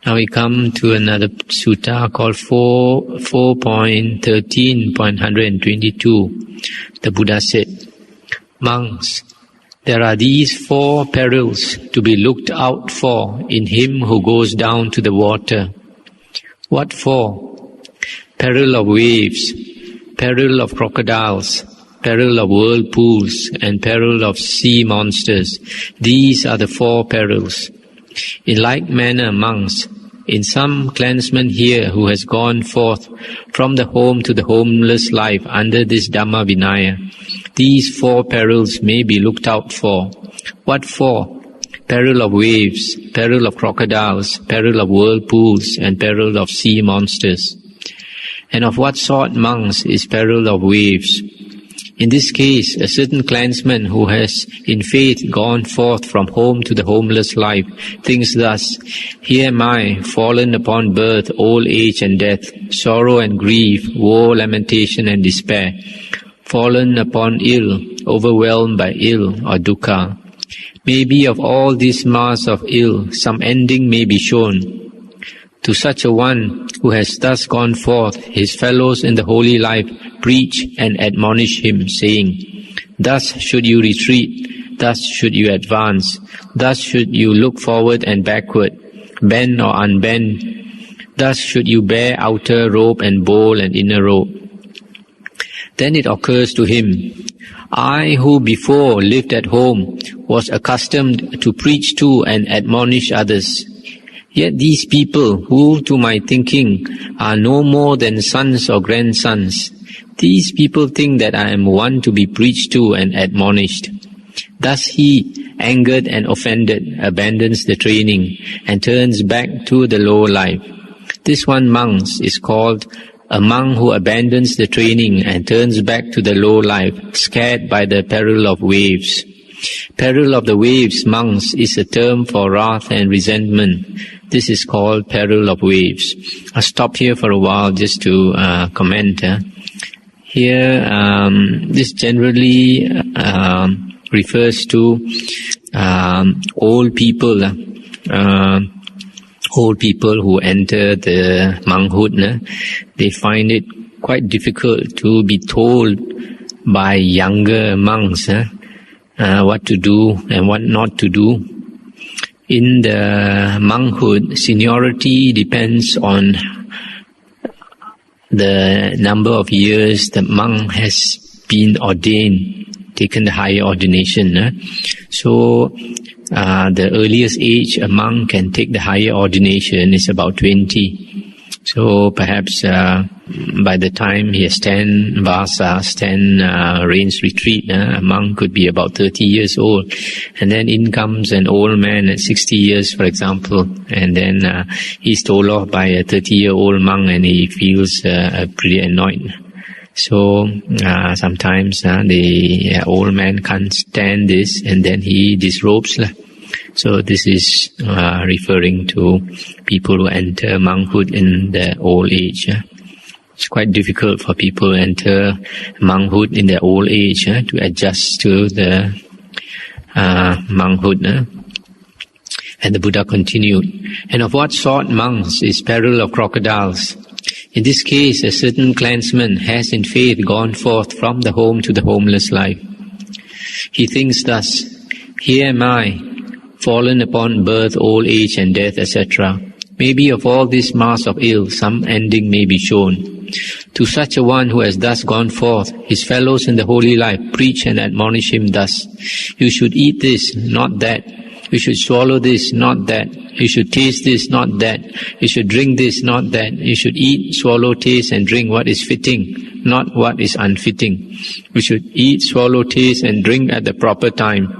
Now we come to another sutta called 4.13.122. The Buddha said, "Monks, there are these 4 perils to be looked out for in him who goes down to the water." What 4? Peril of waves, peril of crocodiles, peril of whirlpools, and peril of sea monsters. These are the 4 perils. In like manner, monks, in some clansman here who has gone forth from the home to the homeless life under this Dhamma Vinaya, these 4 perils may be looked out for. What 4? Peril of waves, peril of crocodiles, peril of whirlpools, and peril of sea monsters. And of what sort, monks, is peril of waves? In this case, a certain clansman who has in faith gone forth from home to the homeless life thinks thus, "Here am I, fallen upon birth, old age and death, sorrow and grief, woe, lamentation and despair, fallen upon ill, overwhelmed by ill or dukkha. Maybe of all this mass of ill, some ending may be shown. To such a one who has thus gone forth, his fellows in the holy life preach and admonish him, saying, Thus should you retreat, thus should you advance, thus should you look forward and backward, bend or unbend, thus should you bear outer robe and bowl and inner robe." Then it occurs to him, "I who before lived at home was accustomed to preach to and admonish others. Yet these people, who to my thinking are no more than sons or grandsons, these people think that I am one to be preached to and admonished." Thus he, angered and offended, abandons the training and turns back to the lower life. This one, monks, is called a monk who abandons the training and turns back to the low life, scared by the peril of waves. Peril of the waves, monks, is a term for wrath and resentment. This is called peril of waves. I'll stop here for a while just to comment. Here, this generally refers to old people. Old people who enter the monkhood. They find it quite difficult to be told by younger monks what to do and what not to do. In the monkhood, seniority depends on the number of years the monk has been ordained, taken the higher ordination. So the earliest age a monk can take the higher ordination is about 20. So perhaps by the time he has 10 vasas, 10 rains retreat, a monk could be about 30 years old. And then in comes an old man at 60 years, for example, and then he's told off by a 30-year-old monk and he feels pretty annoyed. So sometimes the old man can't stand this and then he disrobes. So this is referring to people who enter monkhood in their old age. It's quite difficult for people who enter monkhood in their old age to adjust to the monkhood. And the Buddha continued, "And of what sort, monks, is peril of crocodiles? In this case, a certain clansman has in faith gone forth from the home to the homeless life. He thinks thus, Here am I, fallen upon birth, old age and death, etc. Maybe of all this mass of ill, some ending may be shown. To such a one who has thus gone forth, his fellows in the holy life preach and admonish him thus, You should eat this, not that. You should swallow this, not that. You should taste this, not that. You should drink this, not that. You should eat, swallow, taste and drink what is fitting, not what is unfitting. You should eat, swallow, taste and drink at the proper time,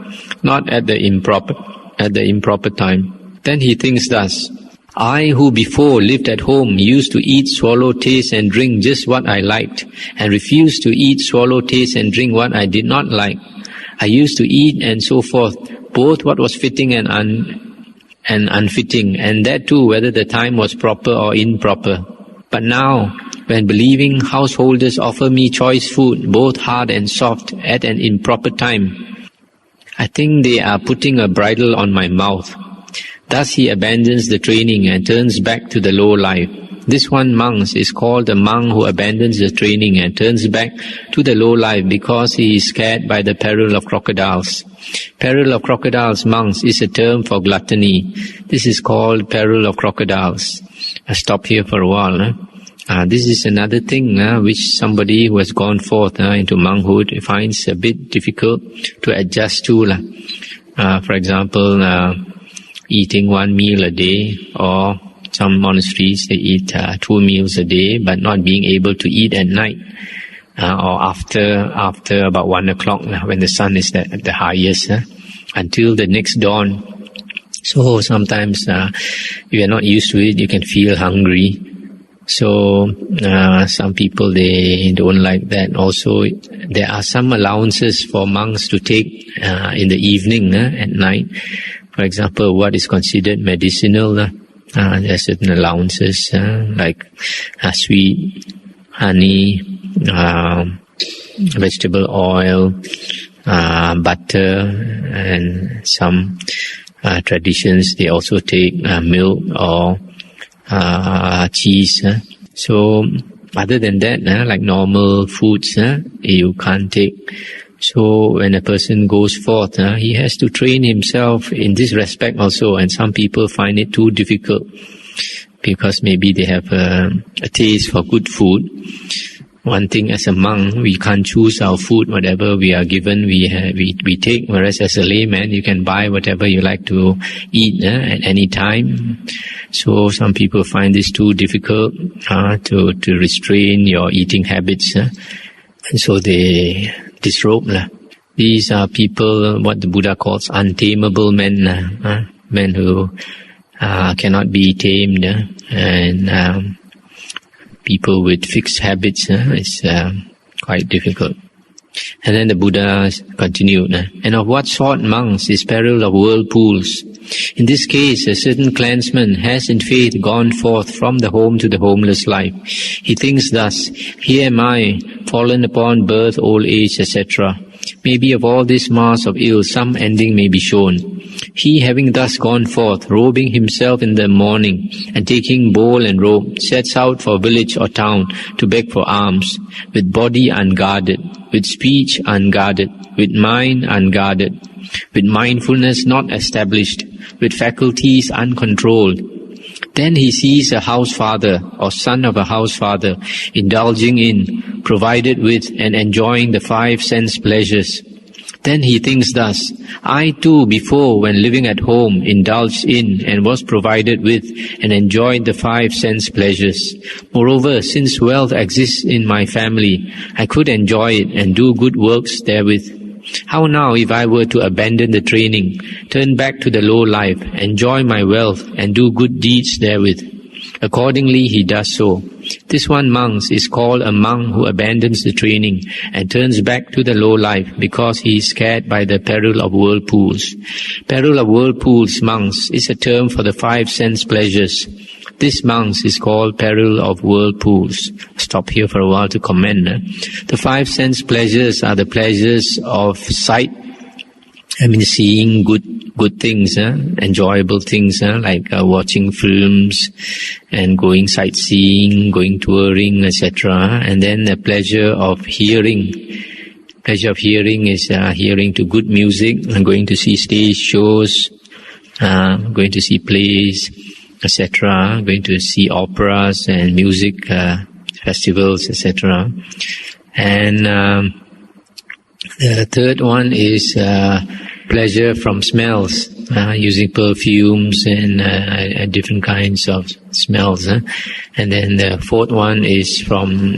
not at the improper time." Then he thinks thus, "I who before lived at home used to eat, swallow, taste and drink just what I liked, and refused to eat, swallow, taste and drink what I did not like. I used to eat and so forth, both what was fitting and unfitting, and that too whether the time was proper or improper. But now, when believing householders offer me choice food, both hard and soft, at an improper time, I think they are putting a bridle on my mouth. Thus he abandons the training and turns back to the low life. This one monk is called a monk who abandons the training and turns back to the low life because he is scared by the peril of crocodiles. Peril of crocodiles, monks, is a term for gluttony. This is called peril of crocodiles. I stop here for a while. This is another thing which somebody who has gone forth into monkhood finds a bit difficult to adjust to. For example, eating one meal a day, or some monasteries they eat 2 meals a day, but not being able to eat at night or after about 1 o'clock when the sun is at the highest until the next dawn. So sometimes if you are not used to it, you can feel hungry. So some people, they don't like that. Also, there are some allowances for monks to take in the evening at night. For example, what is considered medicinal, there are certain allowances like sweet, honey, vegetable oil, butter, and some traditions they also take milk or cheese. So other than that, like normal foods, you can't take. So when a person goes forth, he has to train himself in this respect also. And some people find it too difficult because maybe they have a taste for good food. One thing, as a monk, we can't choose our food. Whatever we are given, we take. Whereas as a layman, you can buy whatever you like to eat at any time. So some people find this too difficult to restrain your eating habits, and so they disrobe. These are people, what the Buddha calls untamable men, men who cannot be tamed, and people with fixed habits is quite difficult. And then the Buddha continued, and of what sort, monks, is peril of whirlpools? In this case, a certain clansman has in faith gone forth from the home to the homeless life. He thinks thus, here am I, fallen upon birth, old age, etc. Maybe of all this mass of ill, some ending may be shown. He, having thus gone forth, robing himself in the morning, and taking bowl and robe, sets out for village or town to beg for alms, with body unguarded, with speech unguarded, with mind unguarded, with mindfulness not established, with faculties uncontrolled. Then he sees a house father or son of a house father indulging in, provided with, and enjoying the 5 sense pleasures. Then he thinks thus, I too before, when living at home, indulged in and was provided with and enjoyed the 5 sense pleasures. Moreover, since wealth exists in my family, I could enjoy it and do good works therewith. How now if I were to abandon the training, turn back to the low life, enjoy my wealth and do good deeds therewith? Accordingly he does so. This one monk is called a monk who abandons the training and turns back to the low life because he is scared by the peril of whirlpools. Peril of whirlpools, monks, is a term for the 5 sense pleasures. This monk is called peril of whirlpools. Stop here for a while to comment. The 5 sense pleasures are the pleasures of sight. Seeing good things, enjoyable things, like watching films and going sightseeing, going touring, etc. And then the pleasure of hearing. Pleasure of hearing is hearing to good music, and going to see stage shows, going to see plays, etc. Going to see operas and music festivals, etc. And the third one is pleasure from smells, using perfumes and different kinds of smells. And then the fourth one is from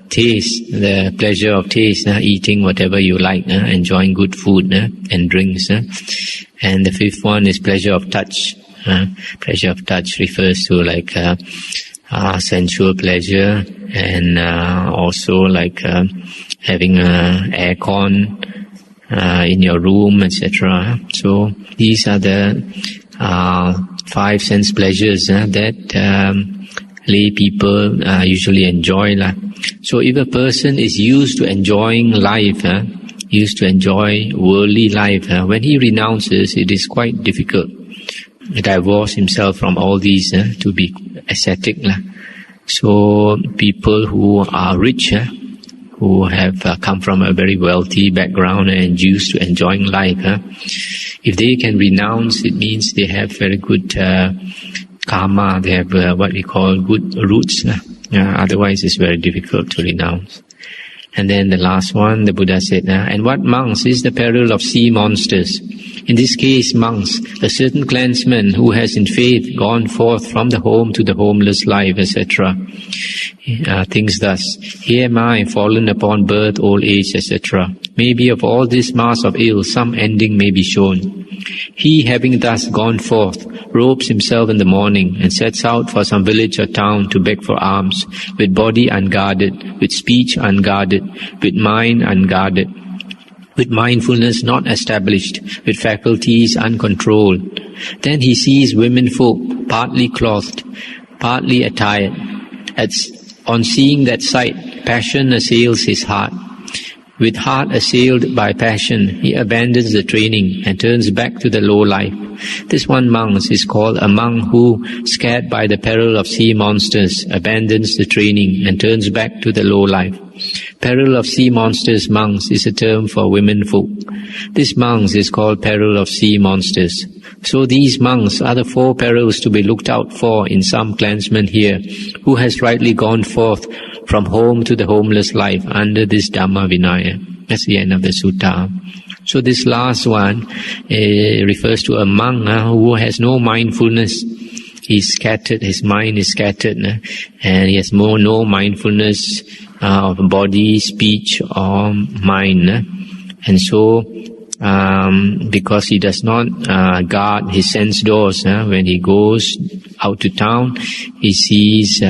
taste, the pleasure of taste, eating whatever you like, enjoying good food and drinks. And the fifth one is pleasure of touch. Pleasure of touch refers to like sensual pleasure, and also like having aircon in your room, etc. So these are the 5 sense pleasures that lay people usually enjoy. So if a person is used to enjoying life, used to enjoy worldly life, when he renounces, it is quite difficult divorce himself from all these to be ascetic. So people who are rich, who have come from a very wealthy background and used to enjoying life, if they can renounce, it means they have very good karma, they have what we call good roots. Otherwise it's very difficult to renounce. And then the last one, the Buddha said, and what monks is the peril of sea monsters? In this case, monks, a certain clansman who has in faith gone forth from the home to the homeless life, etc. Things thus, here am I fallen upon birth, old age, etc. Maybe of all this mass of ill, some ending may be shown. He, having thus gone forth, robes himself in the morning and sets out for some village or town to beg for alms, with body unguarded, with speech unguarded, with mind unguarded, with mindfulness not established, with faculties uncontrolled. Then he sees women folk, partly clothed, partly attired. On seeing that sight, passion assails his heart. With heart assailed by passion, he abandons the training and turns back to the low life. This one monk is called a monk who, scared by the peril of sea monsters, abandons the training and turns back to the low life. Peril of sea monsters, monks, is a term for women folk. This monk is called peril of sea monsters. So these monks are the 4 perils to be looked out for in some clansman here, who has rightly gone forth from home to the homeless life under this Dhamma Vinaya. That's the end of the sutta. So this last one refers to a monk who has no mindfulness. He's scattered, his mind is scattered, and he has no mindfulness of body, speech or mind. And so, because he does not guard his sense doors, when he goes out to town, he sees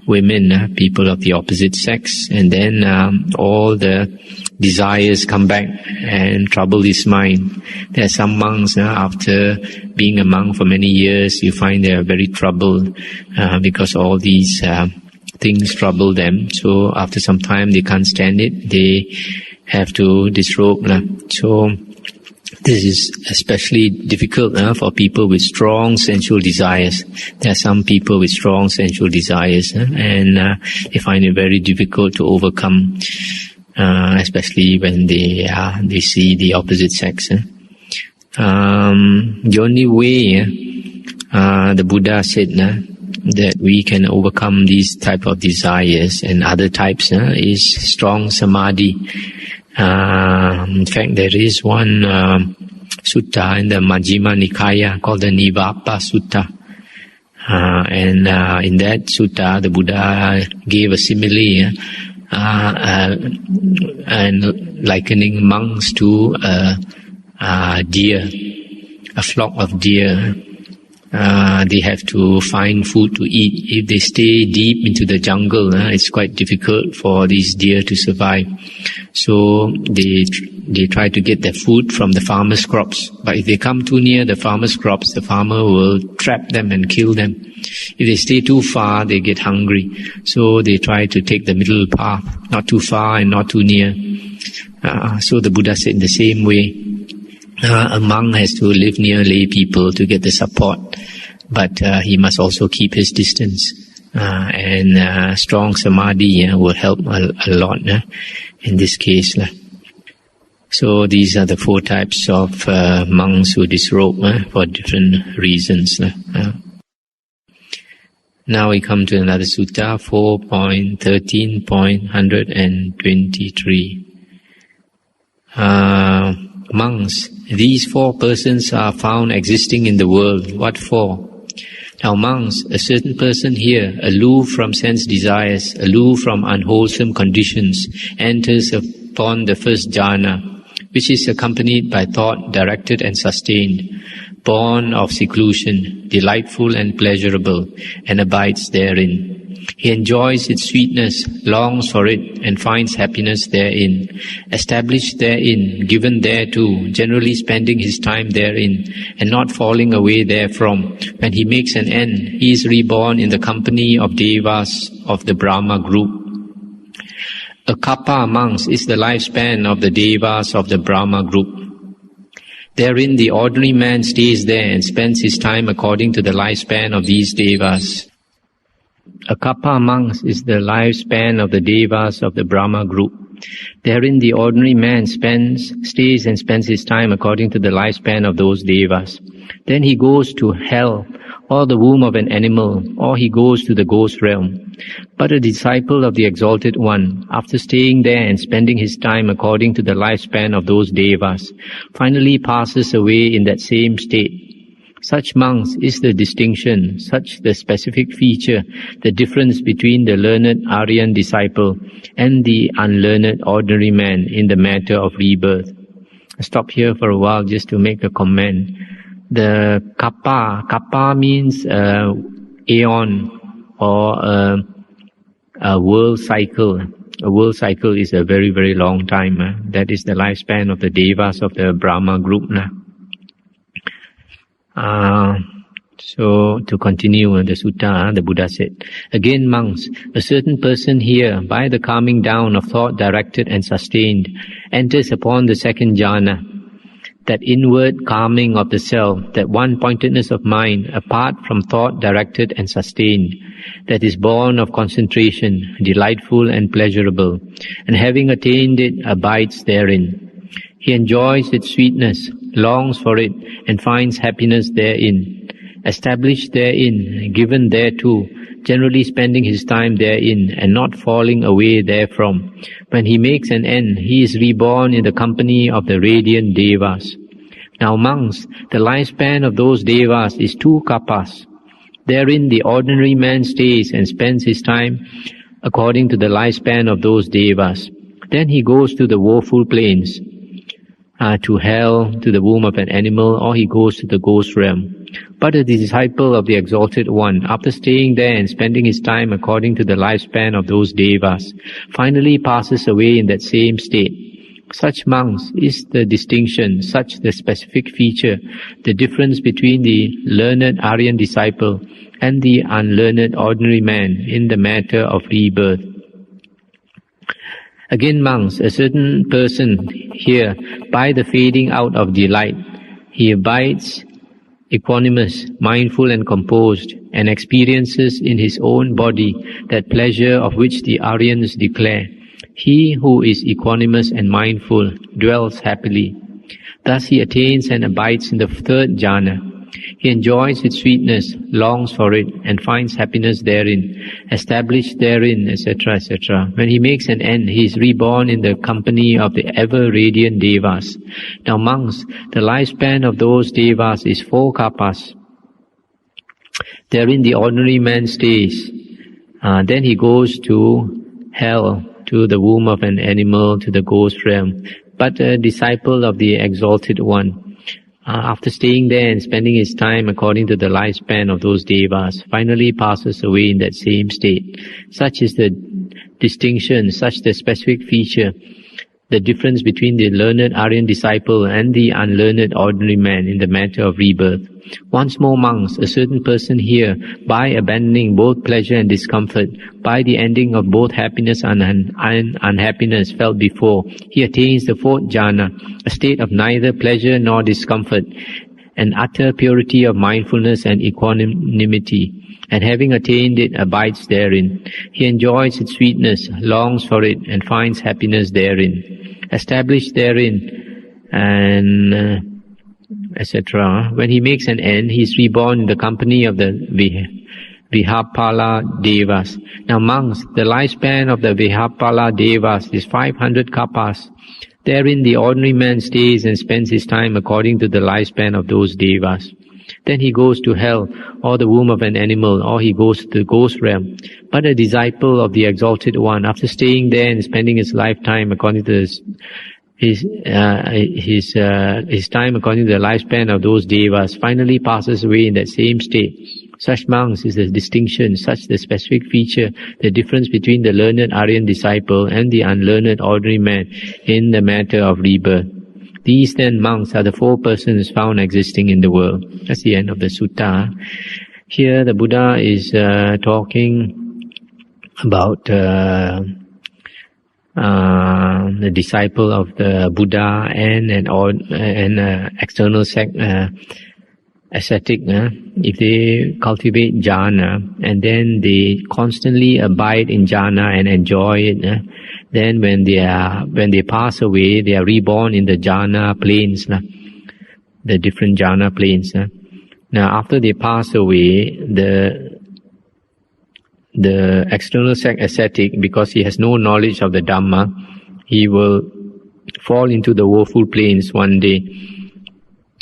women, people of the opposite sex, and then all the desires come back and trouble his mind. There are some monks, after being a monk for many years, you find they are very troubled because all these things trouble them. So after some time they can't stand it, they have to disrobe. So this is especially difficult for people with strong sensual desires. There are some people with strong sensual desires, and they find it very difficult to overcome, especially when they see the opposite sex. The only way, the Buddha said, that we can overcome these type of desires and other types is strong samadhi. In fact, there is one sutta in the Majjhima Nikaya called the Nivapa Sutta. And in that sutta, the Buddha gave a simile and likening monks to a deer, a flock of deer. They have to find food to eat. If they stay deep into the jungle, it's quite difficult for these deer to survive. So they try to get their food from the farmer's crops. But if they come too near the farmer's crops, the farmer will trap them and kill them. If they stay too far, they get hungry. So they try to take the middle path, not too far and not too near. So the Buddha said in the same way, a monk has to live near lay people to get the support, but he must also keep his distance. And strong samadhi will help a lot in this case. So these are the 4 types of monks who disrobe for different reasons. Now we come to another sutta, 4.13.123. Monks, these 4 persons are found existing in the world. What for? Now monks, a certain person here, aloof from sense desires, aloof from unwholesome conditions, enters upon the first jhana, which is accompanied by thought directed and sustained, born of seclusion, delightful and pleasurable, and abides therein. He enjoys its sweetness, longs for it, and finds happiness therein. Established therein, given thereto, generally spending his time therein, and not falling away therefrom. When he makes an end, he is reborn in the company of devas of the Brahma group. A kappa monks is the lifespan of the devas of the Brahma group. Therein the ordinary man stays there and spends his time according to the lifespan of these devas. A kappa amongst is the lifespan of the devas of the Brahma group. Therein the ordinary man stays and spends his time according to the lifespan of those devas. Then he goes to hell, or the womb of an animal, or he goes to the ghost realm. But a disciple of the Exalted One, after staying there and spending his time according to the lifespan of those devas, finally passes away in that same state. Such monks is the distinction, such the specific feature, the difference between the learned Aryan disciple and the unlearned ordinary man in the matter of rebirth. I'll stop here for a while just to make a comment. The kappa means aeon or a world cycle. A world cycle is a very, very long time. That is the lifespan of the devas of the Brahma group. So to continue the sutta, the Buddha said, again monks, a certain person here, by the calming down of thought directed and sustained, enters upon the second jhana, that inward calming of the self, that one-pointedness of mind, apart from thought directed and sustained, that is born of concentration, delightful and pleasurable, and having attained it, abides therein. He enjoys its sweetness, longs for it, and finds happiness therein. Established therein, given thereto, generally spending his time therein, and not falling away therefrom. When he makes an end, he is reborn in the company of the radiant devas. Now monks, the lifespan of those devas is 2 kappas. Therein the ordinary man stays and spends his time according to the lifespan of those devas. Then he goes to the woeful plains, to hell, to the womb of an animal, or he goes to the ghost realm. But a disciple of the Exalted One, after staying there and spending his time according to the lifespan of those devas, finally passes away in that same state. Such monks is the distinction, such the specific feature, the difference between the learned Aryan disciple and the unlearned ordinary man in the matter of rebirth. Again monks, a certain person here, by the fading out of delight, he abides equanimous, mindful and composed, and experiences in his own body that pleasure of which the Aryans declare. He who is equanimous and mindful dwells happily. Thus he attains and abides in the third jhana. He enjoys its sweetness, longs for it, and finds happiness therein, established therein, etc., etc. When he makes an end, he is reborn in the company of the ever-radiant devas. Now monks, the lifespan of those devas is 4 kappas. Therein the ordinary man stays. Then he goes to hell, to the womb of an animal, to the ghost realm. But a disciple of the Exalted One, after staying there and spending his time according to the lifespan of those devas, finally passes away in that same state. Such is the distinction, such the specific feature, the difference between the learned Aryan disciple and the unlearned ordinary man in the matter of rebirth. Once more monks, a certain person here, by abandoning both pleasure and discomfort, by the ending of both happiness and unhappiness felt before, he attains the 4th jhana, a state of neither pleasure nor discomfort, an utter purity of mindfulness and equanimity, and having attained it, abides therein. He enjoys its sweetness, longs for it, and finds happiness therein. Established therein, and etc. When he makes an end, he is reborn in the company of the Vihapala Devas. Now monks, the lifespan of the Vihapala Devas is 500 kappas. Therein the ordinary man stays and spends his time according to the lifespan of those devas. Then he goes to hell, or the womb of an animal, or he goes to the ghost realm. But a disciple of the Exalted One, after staying there and spending his lifetime according to his time according to the lifespan of those devas, finally passes away in that same state. Such monks is the distinction, such the specific feature, the difference between the learned Aryan disciple and the unlearned ordinary man in the matter of rebirth. These then monks are the 4 persons found existing in the world. That's the end of the sutta. Here the Buddha is talking about the disciple of the Buddha and an external sect ascetic, if they cultivate jhana and then they constantly abide in jhana and enjoy it, then when they pass away, they are reborn in the jhana planes, the different jhana planes. Now, after they pass away, the external sect ascetic, because he has no knowledge of the Dhamma, he will fall into the woeful planes one day.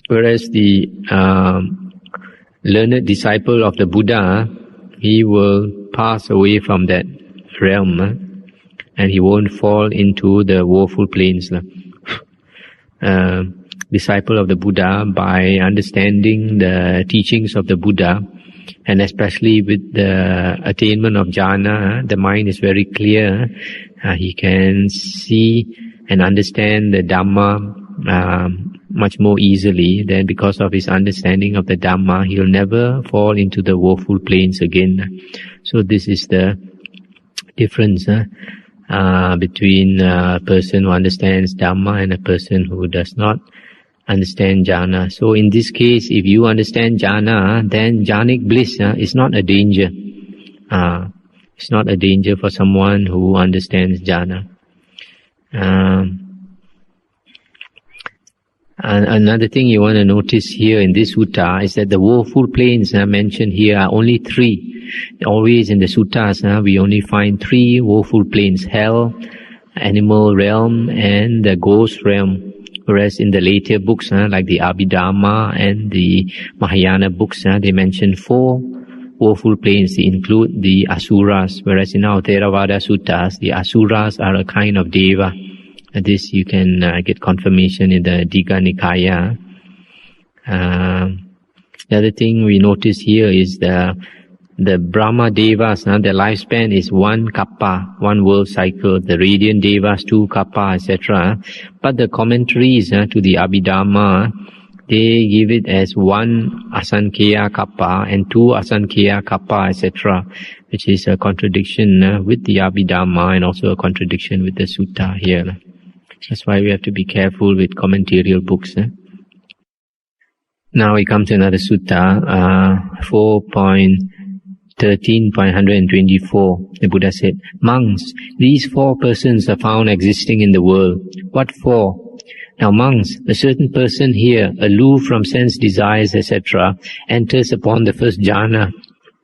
Whereas the learned disciple of the Buddha, he will pass away from that realm, and he won't fall into the woeful planes. Disciple of the Buddha, by understanding the teachings of the Buddha, and especially with the attainment of jhana, the mind is very clear. He can see and understand the Dhamma much more easily. Then because of his understanding of the Dhamma, he'll never fall into the woeful planes again. So this is the difference between a person who understands Dhamma and a person who does not understand jhana. So in this case, if you understand jhana, then jhanic bliss is not a danger. It's not a danger for someone who understands jhana. Another thing you want to notice here in this sutta is that the woeful planes mentioned here are only three. Always in the suttas, we only find three woeful planes: hell, animal realm, and the ghost realm. Whereas in the later books, like the Abhidhamma and the Mahayana books, they mention four woeful planes. They include the Asuras. Whereas in our Theravada suttas, the Asuras are a kind of deva. This you can get confirmation in the Digha Nikaya. The other thing we notice here is the Brahma Devas, their lifespan is 1 kappa, 1 world cycle. The radiant Devas, 2 kappa, etc. But the commentaries to the Abhidhamma, they give it as 1 asankheya kappa and 2 asankheya kappa, etc., which is a contradiction with the Abhidhamma and also a contradiction with the sutta here. That's why we have to be careful with commentarial books. Now we come to another sutta, 4.13.124. The Buddha said, "Monks, these four persons are found existing in the world. What for? Now monks, a certain person here, aloof from sense desires, etc., enters upon the first jhana,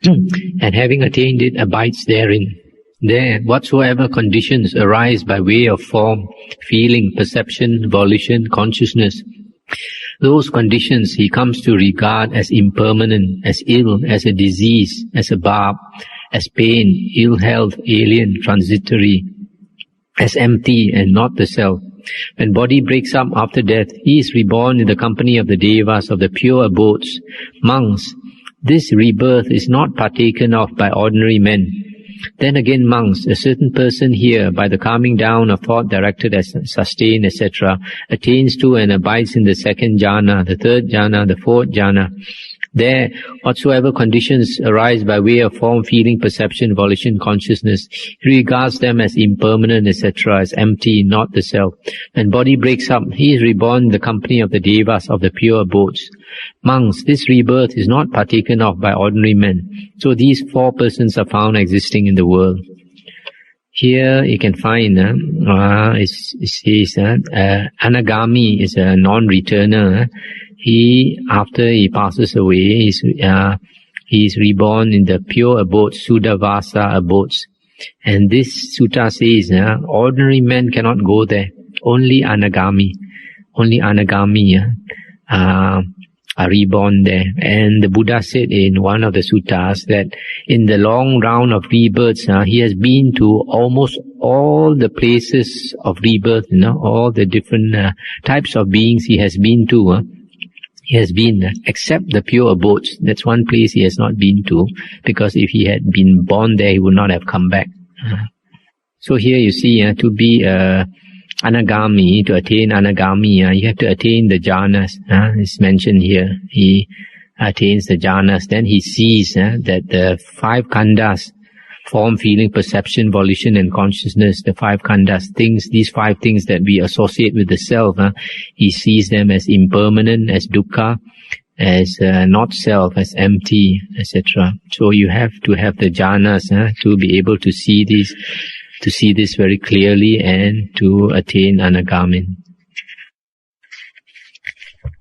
and having attained it, abides therein. There, whatsoever conditions arise by way of form, feeling, perception, volition, consciousness, those conditions he comes to regard as impermanent, as ill, as a disease, as a barb, as pain, ill health, alien, transitory, as empty and not the self. When body breaks up after death, he is reborn in the company of the devas of the pure abodes. Monks, this rebirth is not partaken of by ordinary men. Then again, monks, a certain person here, by the calming down of thought directed as sustained, etc., attains to and abides in the second jhana, the third jhana, the fourth jhana. There, whatsoever conditions arise by way of form, feeling, perception, volition, consciousness, he regards them as impermanent, etc., as empty, not the self. When body breaks up, he is reborn in the company of the devas of the pure abodes. Monks, this rebirth is not partaken of by ordinary men. So these four persons are found existing in the world." Here you can find, it says, Anagami is a non-returner. He, after he passes away, he is reborn in the pure abodes, Suddhavasa abodes. And this sutta says, ordinary men cannot go there. Only Anagami are reborn there. And the Buddha said in one of the suttas that in the long round of rebirths, he has been to almost all the places of rebirth, all the different types of beings he has been to. He has been, except the pure abodes. That's one place he has not been to, because if he had been born there, he would not have come back. So here you see, to be Anagami, to attain Anagami, you have to attain the jhanas. It's mentioned here. He attains the jhanas. Then he sees that the 5 khandhas, Form, feeling, perception, volition, and consciousness, the 5 khandhas, things, these 5 things that we associate with the self, he sees them as impermanent, as dukkha, as not self, as empty, etc. So you have to have the jhanas to be able to see this very clearly and to attain anagamin.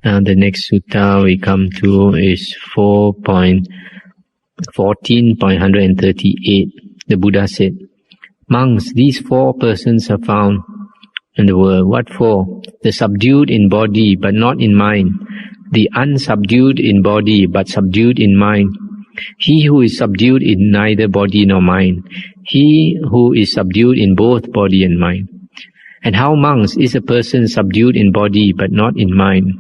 Now the next sutta we come to is 14.138. The Buddha said, "Monks, these 4 persons are found in the world. What for? The subdued in body but not in mind, the unsubdued in body but subdued in mind, he who is subdued in neither body nor mind, he who is subdued in both body and mind. And how, monks, is a person subdued in body but not in mind?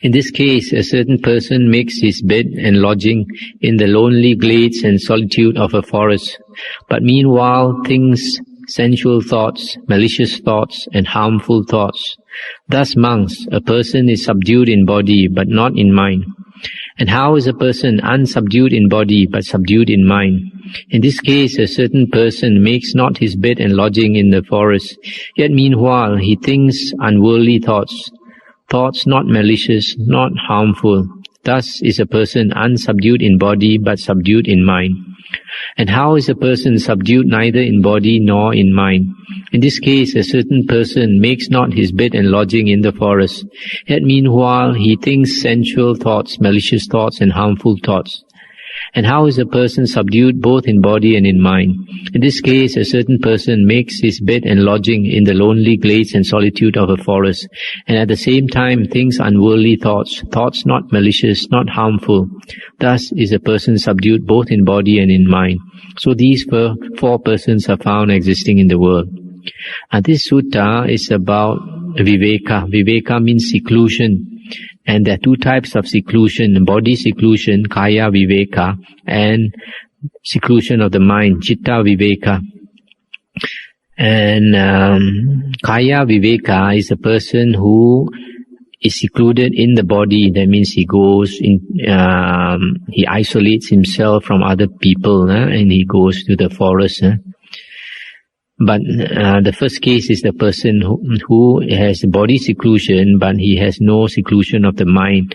In this case, a certain person makes his bed and lodging in the lonely glades and solitude of a forest, but meanwhile thinks sensual thoughts, malicious thoughts, and harmful thoughts. Thus, monks, a person is subdued in body but not in mind. And how is a person unsubdued in body but subdued in mind? In this case, a certain person makes not his bed and lodging in the forest, yet meanwhile he thinks unworldly thoughts, thoughts not malicious, not harmful. Thus is a person unsubdued in body but subdued in mind. And how is a person subdued neither in body nor in mind? In this case, a certain person makes not his bed and lodging in the forest, yet meanwhile he thinks sensual thoughts, malicious thoughts, and harmful thoughts. And how is a person subdued both in body and in mind? In this case, a certain person makes his bed and lodging in the lonely glades and solitude of a forest, and at the same time thinks unworldly thoughts, thoughts not malicious, not harmful. Thus is a person subdued both in body and in mind. So these 4 persons are found existing in the world. This sutta is about viveka. Viveka means seclusion. And there are 2 types of seclusion: body seclusion, kaya viveka, and seclusion of the mind, chitta viveka. And kaya viveka is a person who is secluded in the body. That means he goes in, he isolates himself from other people, and he goes to the forest. But the first case is the person who has body seclusion, but he has no seclusion of the mind.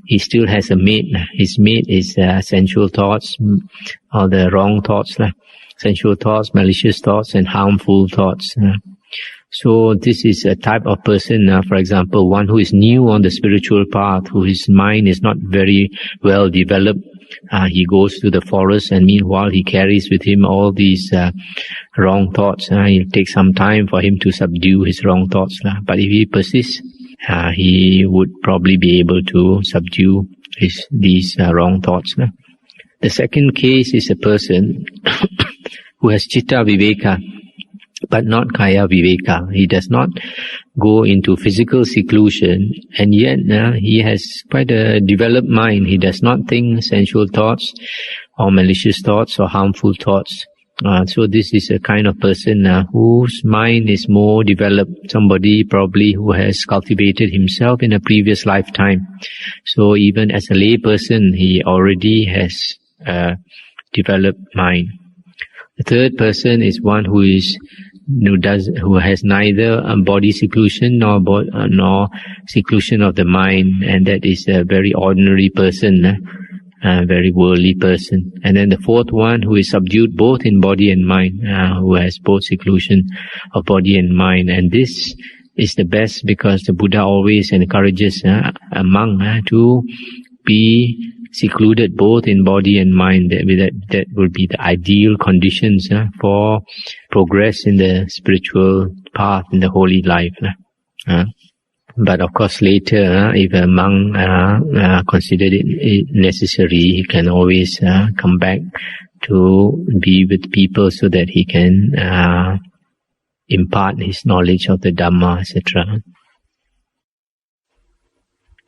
He still has a mate. His mate is sensual thoughts, or the wrong thoughts, sensual thoughts, malicious thoughts, and harmful thoughts. So this is a type of person, for example, one who is new on the spiritual path, whose mind is not very well developed. He goes to the forest, and meanwhile he carries with him all these wrong thoughts. It'll take some time for him to subdue his wrong thoughts. But if he persists, he would probably be able to subdue these wrong thoughts. The second case is a person who has chitta viveka, but not kaya viveka. He does not go into physical seclusion, and yet he has quite a developed mind. He does not think sensual thoughts or malicious thoughts or harmful thoughts. So this is a kind of person whose mind is more developed, somebody probably who has cultivated himself in a previous lifetime. So even as a lay person, he already has a developed mind. The third person is one who has neither body seclusion nor seclusion of the mind, and that is a very ordinary person, a very worldly person. And then the fourth one, who is subdued both in body and mind, who has both seclusion of body and mind. And this is the best, because the Buddha always encourages a monk to be secluded both in body and mind. That would be the ideal conditions for progress in the spiritual path, in the holy life. But of course later, if a monk considered it necessary, he can always come back to be with people so that he can impart his knowledge of the Dhamma, etc.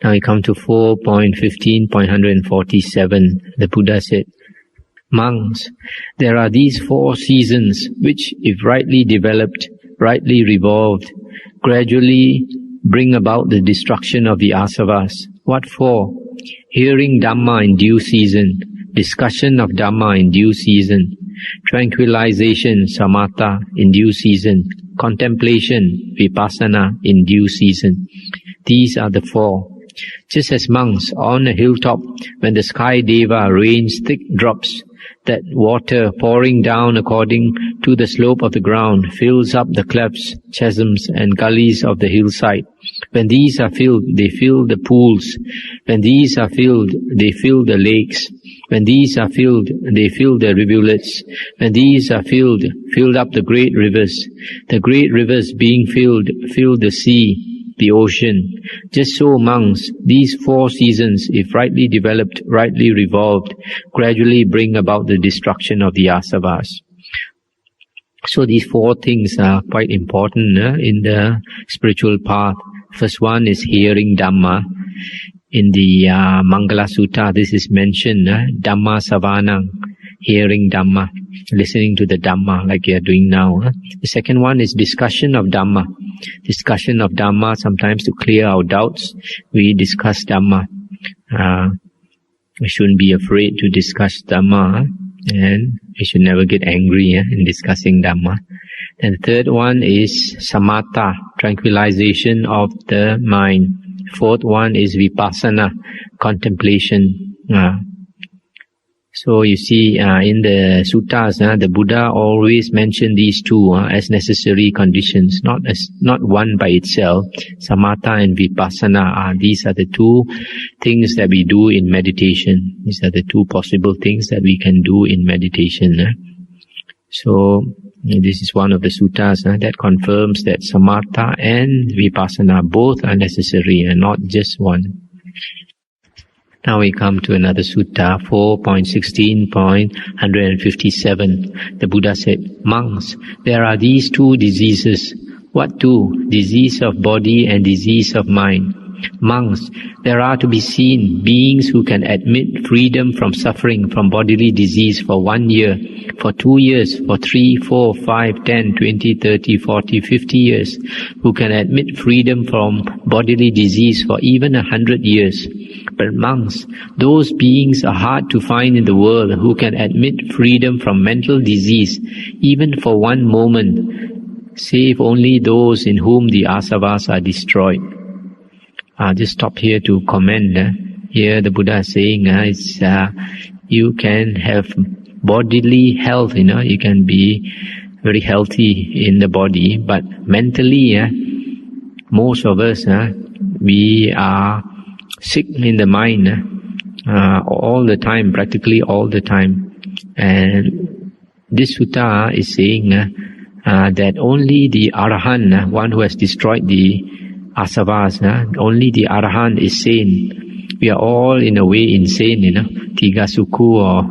Now we come to 4.15.147. The Buddha said, "Monks, there are these 4 seasons which, if rightly developed, rightly revolved, gradually bring about the destruction of the asavas. What for? Hearing Dhamma in due season, discussion of Dhamma in due season, tranquilization, samatha, in due season, contemplation, vipassana, in due season. These are the four. Just as monks on a hilltop, when the sky deva rains thick drops, that water pouring down according to the slope of the ground fills up the clefts, chasms and gullies of the hillside. When these are filled, they fill the pools. When these are filled, they fill the lakes. When these are filled, they fill the rivulets. When these are filled up the great rivers. The great rivers being filled, fill the sea, the ocean. Just so monks, these four seasons, if rightly developed, rightly revolved, gradually bring about the destruction of the asavas. So these four things are quite important in the spiritual path. First one is hearing Dhamma. In the Mangala Sutta, this is mentioned, Dhamma Savanang, hearing Dhamma, listening to the Dhamma like you are doing now. The second one is discussion of Dhamma. Discussion of Dhamma, sometimes to clear our doubts, we discuss Dhamma. We shouldn't be afraid to discuss Dhamma, and we should never get angry in discussing Dhamma. And the third one is samatha, tranquilization of the mind. Fourth one is vipassana, contemplation. So you see, in the suttas, the Buddha always mentioned these two as necessary conditions, not one by itself. Samatha and vipassana these are the two things that we do in meditation. These are the two possible things that we can do in meditation. So this is one of the suttas that confirms that samatha and vipassana both are necessary and not just one. Now we come to another sutta, 4.16.157. The Buddha said, monks, there are these two diseases. What two? Disease of body and disease of mind. Monks, there are to be seen beings who can admit freedom from suffering from bodily disease for 1 year, for 2 years, for 3, 4, 5, 10, 20, 30, 40, 50 years, who can admit freedom from bodily disease for even 100 years. But monks, those beings are hard to find in the world who can admit freedom from mental disease, even for 1 moment, save only those in whom the asavas are destroyed. I'll just stop here to comment. Here the Buddha is saying you can have bodily health, you can be very healthy in the body, but mentally, most of us, we are sick in the mind all the time, practically all the time. And this sutta is saying that only the Arahant, one who has destroyed the asavas, only the Arahant is sane. We are all in a way insane, tiga suku or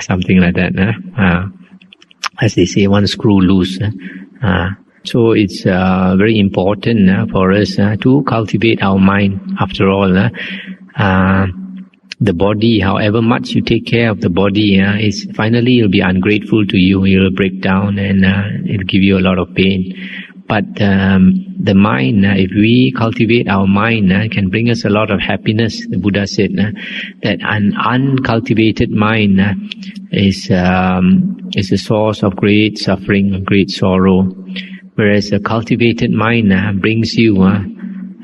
something like that. As they say, one screw loose. So it's very important for us to cultivate our mind. After all, the body, however much you take care of the body, finally it'll be ungrateful to you. It'll break down and it'll give you a lot of pain. But the mind, if we cultivate our mind, can bring us a lot of happiness. The Buddha said that an uncultivated mind is a source of great suffering, great sorrow. Whereas a cultivated mind brings you a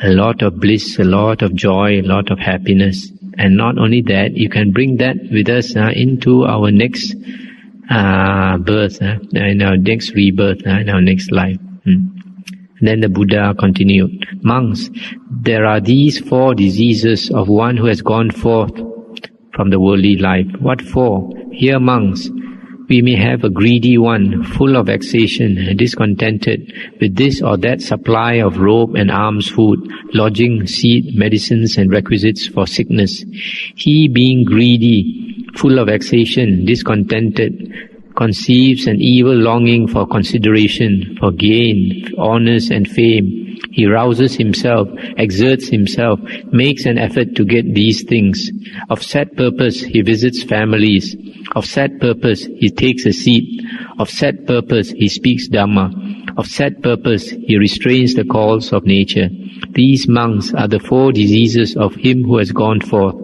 lot of bliss, a lot of joy, a lot of happiness. And not only that, you can bring that with us into our next birth, in our next rebirth, in our next life. Then the Buddha continued, monks, there are these 4 diseases of one who has gone forth from the worldly life. What 4? Here, monks, we may have a greedy one, full of vexation, discontented with this or that supply of robe and alms food, lodging, seed, medicines and requisites for sickness. He being greedy, full of vexation, discontented, conceives an evil longing for consideration, for gain, honours and fame. He rouses himself, exerts himself, makes an effort to get these things. Of set purpose he visits families. Of set purpose he takes a seat. Of set purpose he speaks Dhamma. Of set purpose he restrains the calls of nature. These monks are the 4 diseases of him who has gone forth.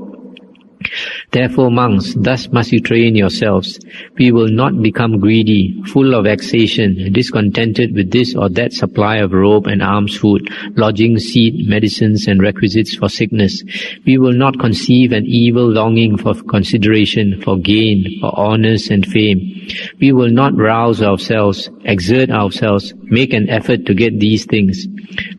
Therefore, monks, thus must you train yourselves. We will not become greedy, full of vexation, discontented with this or that supply of robe and alms food, lodging, seat, medicines, and requisites for sickness. We will not conceive an evil longing for consideration, for gain, for honours and fame. We will not rouse ourselves, exert ourselves, make an effort to get these things.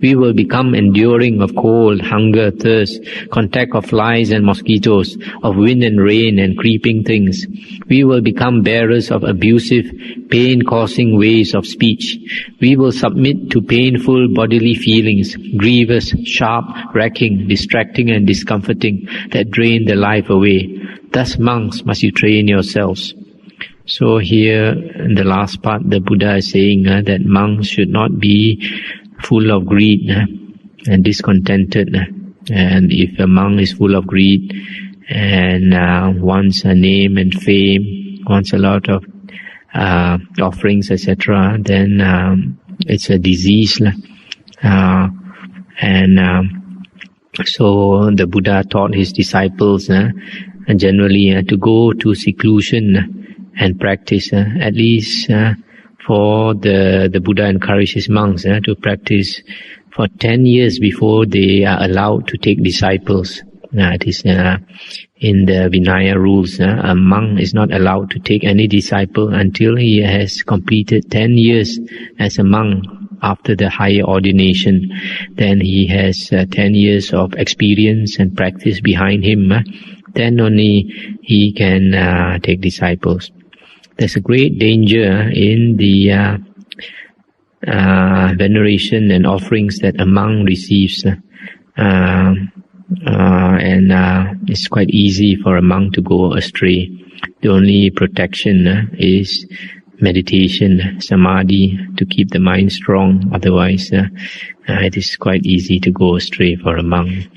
We will become enduring of cold, hunger, thirst, contact of flies and mosquitoes, of wind and rain and creeping things. We will become bearers of abusive, pain-causing ways of speech. We will submit to painful bodily feelings, grievous, sharp, racking, distracting and discomforting, that drain the life away. Thus, monks, must you train yourselves. So here, in the last part, the Buddha is saying that monks should not be full of greed and discontented. And if a monk is full of greed and wants a name and fame, wants a lot of offerings, etc., then it's a disease. So the Buddha taught his disciples generally to go to seclusion and practice, at least for the Buddha encouraged his monks to practice for 10 years before they are allowed to take disciples. It is in the Vinaya rules, a monk is not allowed to take any disciple until he has completed 10 years as a monk. After the higher ordination, then he has 10 years of experience and practice behind him. Then only he can take disciples. There's a great danger in the veneration and offerings that a monk receives, and it's quite easy for a monk to go astray. The only protection is meditation, samadhi, to keep the mind strong. Otherwise, it is quite easy to go astray for a monk.